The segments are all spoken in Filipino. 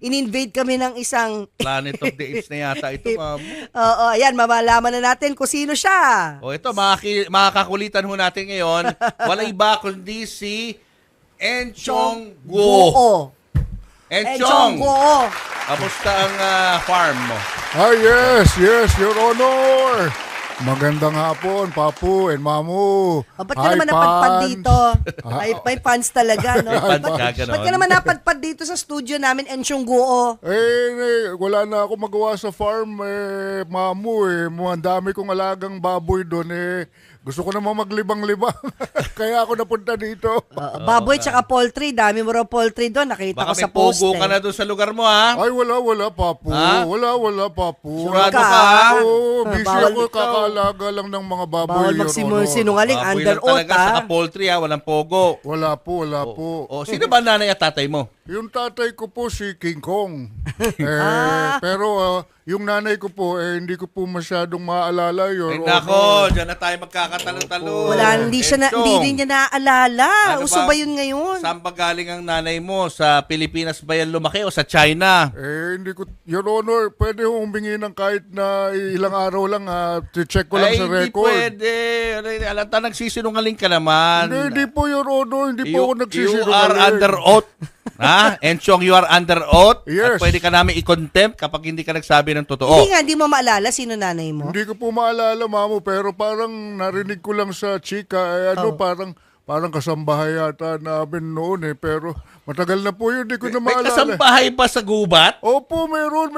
in-invade kami ng isang... Planet of the Apes na yata ito, ma'am. Oo, ayan, mamalaman na natin kung sino siya. O ito, makakakulitan ho natin ngayon. Wala iba kundi si Enchong Guo. Enchong, Guo. kamusta ang farm mo? Yes, Your Honor. Magandang hapon, Papu and Mamu. Ba't ka naman napadpad dito? May fans talaga, no? May fans ka, ganon. Ba't ka naman napadpad dito sa studio namin, Enchong Guo? Wala na ako magawa sa farm, Mamu. Ang dami kong alagang baboy doon. Gusto ko naman maglibang-libang. Kaya ako napunta dito. Baboy tsaka poultry. Dami mo raw poultry doon. Nakita Baka ko sa may post. pogo ka na doon sa lugar mo, ha? Ay, wala, Papu. Ha? Wala, Papu. Surado ka, ha? Oo, busy Bawal ako. Kakaalaga lang ng mga baboy, Bawal Your Honor. magsinungaling. Baboy Under lang oath, talaga, ha? saka poultry, ha? Walang pogo. Wala po. O, sino ba nanay at tatay mo? Yung tatay ko po si King Kong. Pero yung nanay ko po, hindi ko po masyadong maalala, Your Ay, Honor. nako, dyan na tayo magkakatalo-talo. Wala, hindi rin niya naaalala. Ano Uso ba? ba yun ngayon? Saan ba galing ang nanay mo? Sa Pilipinas ba yan lumaki o sa China? Hindi ko, Your Honor, pwede humingi ng kahit na ilang araw lang, check ko lang Ay, sa hindi record. pwede. Alata, nagsisinungaling ka naman. Hindi po, Your Honor, hindi po ako You nagsisinungaling. are under oath. Ha? Enchong, you are under oath? Yes. At pwede ka namin i-contempt kapag hindi ka nagsabi ng totoo. Hindi mo maalala sino nanay mo? Hindi ko po maalala, Mamu, pero parang narinig ko lang sa chika, parang kasambahay yata namin noon pero matagal na po yun, hindi ko na May maalala. kasambahay ba sa gubat? Opo, meron.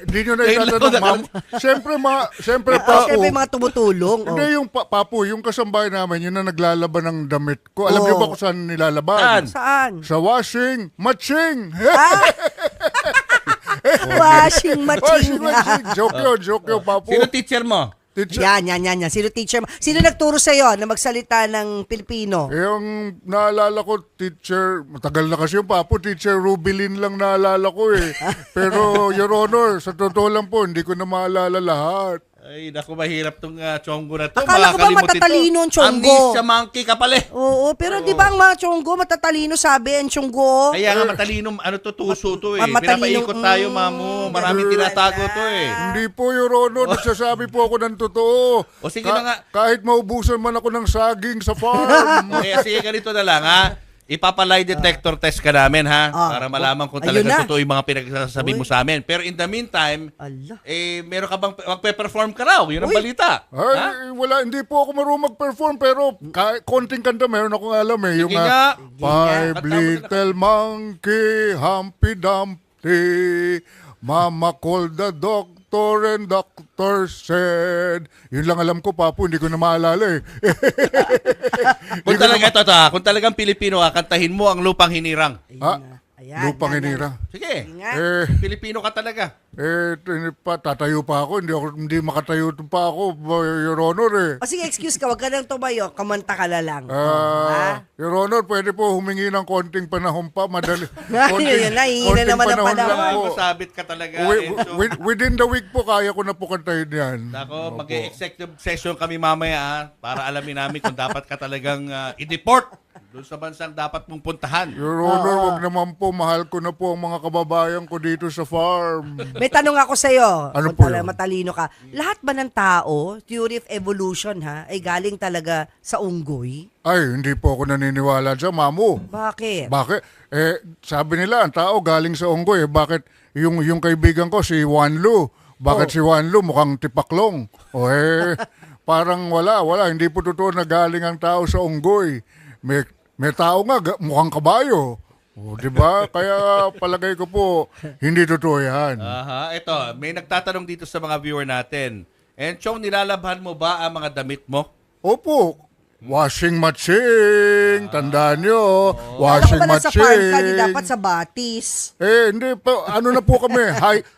Di nyo na Kailan itatanong, ko ma'am. Siyempre, Papu. Siyempre mga tumutulong. Hindi, yung Papu, yung kasambahay namin, yun na naglalaban ng damit ko. Alam niyo ba kung saan nilalaban? Saan? Sa washing machine. Washing machine. Joke yun, Papu. Sino teacher mo? Teacher. Yan. Sino teacher mo? Sino nagturo sa'yo na magsalita ng Pilipino? Yung naalala ko, teacher, matagal na kasi yung Papu, teacher Rubilin lang naalala ko Pero, Your Honor, sa totoo lang po, hindi ko na maalala lahat. Ay, naku, mahirap tong Chonggo na to. Akala ko ba matatalino ang Chonggo? Amnesia monkey ka pala. Oo, pero di ba ang mga Chonggo, matatalino sabi ang Chonggo? Kaya nga matalino, tuso to Matalino, Pinapaikot tayo, mamu. Maraming tinatago to Hindi po, Your Honor, nagsasabi po ako ng totoo. O sige na nga. Kahit maubusan man ako ng saging sa farm. Okay, sige, ganito na lang, ha? Ipapalay detector test ka namin, ha? Para malaman kung Ayun talaga na. totoo yung mga pinagsasabi mo sa amin. Pero in the meantime, Ala. meron ka bang magpe-perform ka raw? Yun ang balita. Ha? Wala, hindi po ako marunong mag-perform, pero konting kanta meron akong alam yung Sige nga. Five Sige nga. little monkey, Humpty Dumpty, Mama called the doctor and doctor said. Yun lang alam ko, Papu, hindi ko na maalala Kung talagang Pilipino ka, kantahin mo ang Lupang Hinirang. Ayan, Lupang yan. Hinira. Sige. Sige nga. Pilipino ka talaga. Tatayo pa ako, hindi makatayo pa ako, Your Honor O sige, excuse ka, wag ka nang tumayo, kamanta ka na lang. Your Honor, pwede po humingi ng konting panahon pa, madali. Yun na, hihina naman ang panahon. lang Ay, po. masabit ka talaga. Within the week po, kaya ko na po kantahin yan. Nako, mag-executive session kami mamaya para alamin namin kung dapat ka talagang i-deport doon sa bansang dapat mong puntahan. Your Honor, wag naman po, mahal ko na po ang mga kababayan ko dito sa farm. May tanong ako sa'yo. Ano Kung po talagang yun? matalino ka. Lahat ba ng tao, theory of evolution ay galing talaga sa unggoy? Ay, hindi po ako naniniwala dyan, Mamu. Bakit? Bakit? Sabi nila, ang tao galing sa unggoy. Bakit yung kaibigan ko, si Juan Lu, bakit si Juan Lu mukhang tipaklong? Parang wala. Hindi po totoo na galing ang tao sa unggoy. May tao nga, mukhang kabayo. Di ba? Kaya palagay ko po, hindi totoo yan. Aha, ito, may nagtatanong dito sa mga viewer natin. Enchong, nilalabhan mo ba ang mga damit mo? Opo, washing machine. Tandaan nyo, washing Kala ko ba nasa farm ka, di machine. dapat sa batis? Hindi po. Ano na po kami?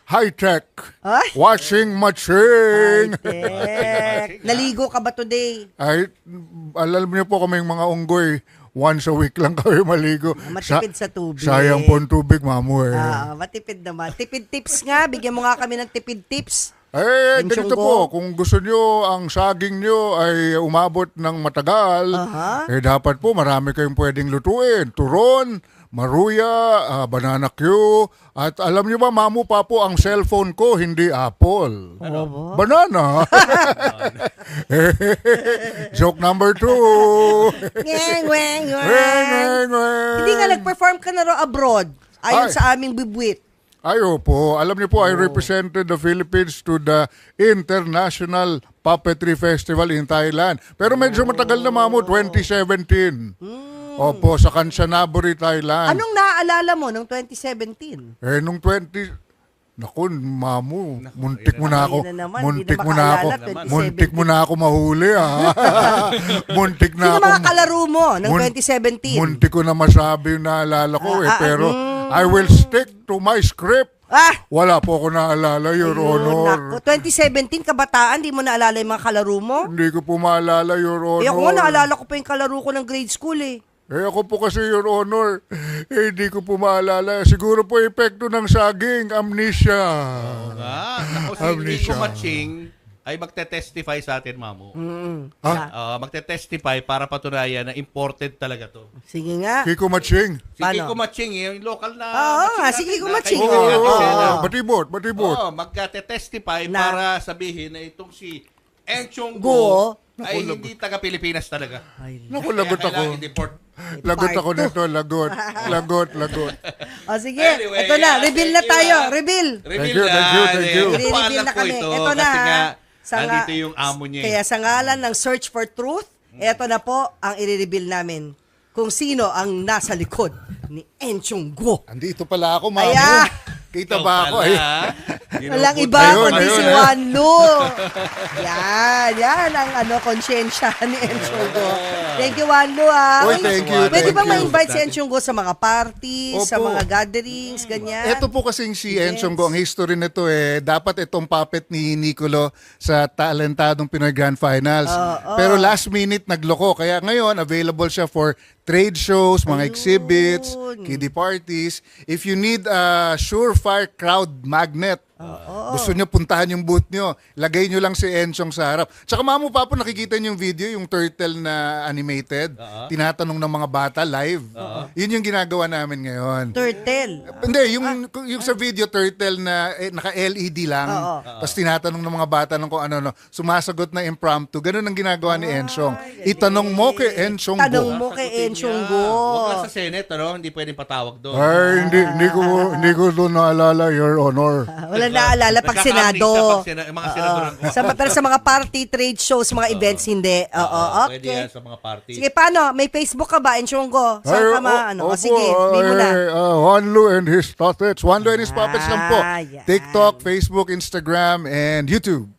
High-tech. Ay? Washing machine. High-tech. Naligo ka ba today? Ay, alam niyo po kaming mga unggoy, once a week lang kami maligo. Matipid sa tubig. Sayang po ang tubig, Mamu Matipid naman. Tipid tips nga. Bigyan mo nga kami ng tipid tips. Ganito Enchong po, kung gusto nyo ang saging nyo ay umabot ng matagal, dapat po marami kayong pwedeng lutuin. Turon, Maruya, Banana Q, at alam niyo ba, Mamu Papo, ang cellphone ko hindi Apple. Ano? Banana. Joke number 2. Ngeng, ngeng, ngeng. Hindi nga nag-perform ka na raw abroad. Ayon Ay. sa aming bibwit. Ay, opo. Alam niyo po, I represented the Philippines to the International Puppetry Festival in Thailand. Pero medyo matagal na, Mamu, 2017. Opo, sa Kanchanaburi, Thailand. Anong naaalala mo nung 2017? Nung 20... Naku, Mamu, muntik mo na ako. Ayun na naman, Muntik hindi mo na na ako. makaalala, 2017. Muntik mo na ako mahuli, ha. Muntik na Sino ako. mga kalaro mo ng Mun- 2017? Muntik ko na masabi yung naalala ko, pero I will stick to my script. Ah! Wala po ako naalala, Your Honor. Naku, 2017, kabataan, di mo naalala yung mga kalaro mo? Hindi ko po maalala, Your Honor. Eh ako nga, naalala ko pa yung kalaro ko ng grade school eh. Ako po kasi, Your Honor, hindi ko po maalala. Siguro po epekto ng saging, amnesia. Naku, si Amnesia. Nico Matching ay magte-testify sa atin, Mamu. Magte-testify para patunayan na imported talaga to. Sige nga. Kiko Matching. Si Paano? Kiko Matching, yung local na... Oo nga, natin si Kiko na Matching. kaibigan Oo, natin siya na. oo. Batibot, batibot. Oo, magte-testify Na- para sabihin na itong si Enchong Go. Go ay hindi taga-Pilipinas talaga. Ay, Naku, Kaya lagot ako. kailangan i-deport. Lagot Part ako two. nito, lagot. Lagot, lagot. O sige, Anyway, ito na, reveal na thank you, tayo. ah. Reveal. Reveal you, na. thank you, thank you. Paalam I-reveal na ko kami. ito, Ito na. kasi nga, Sa nga- nandito yung amo niya. Kaya sa ngalan ng Search for Truth, ito na po ang i-reveal namin kung sino ang nasa likod ni Enchong Go. Andito pala ako, Mamu. Ayan. Kita ba ako? Ay. Walang iba Ayun, kundi ayun, si ayun. Juan Lu. Yan ang konsyensya ni Enchong Go. Thank you, Juan Lu. Oy, thank you, Pwede thank ba you. ma-invite si Enchong Go sa mga parties, sa Opo. mga gatherings, ganyan? Ito po kasing si Yes. Enchong Go, ang history nito dapat itong puppet ni Nicolo sa talentadong Pinoy Grand Finals. Pero last minute nagloko, kaya ngayon available siya for trade shows, mga exhibits, kiddie parties. If you need a surefire crowd magnet, gusto nyo puntahan yung booth nyo, lagay nyo lang si Enchong sa harap. Tsaka Mamu Papo, nakikita nyo yung video, yung turtle na animated, tinatanong ng mga bata live. Yun yung ginagawa namin ngayon. Turtle. Hindi, yung sa video turtle na naka-LED lang. Tapos tinatanong ng mga bata ng kung ano, sumasagot na impromptu. Ganun ang ginagawa ni Enchong. Itanong mo kay Enchong Tanong Go. mo kay Enchong Go. Huwag lang sa Senate, ano? Hindi pwedeng patawag doon. Ay, hindi ko doon naalala, Your Honor. Wala naalala pag Senado. Mga senador ang Pero sa mga party, trade shows, mga events, hindi. Oo, Pwede okay. yan sa mga party. Sige, paano? May Facebook ka ba, Enchong Go? Saan ka ma? Ano? O, Opo, sige, sabihin mo na. Juan Lu and his puppets. Juan Lu and his puppets lang po. Yan. TikTok, Facebook, Instagram, and YouTube.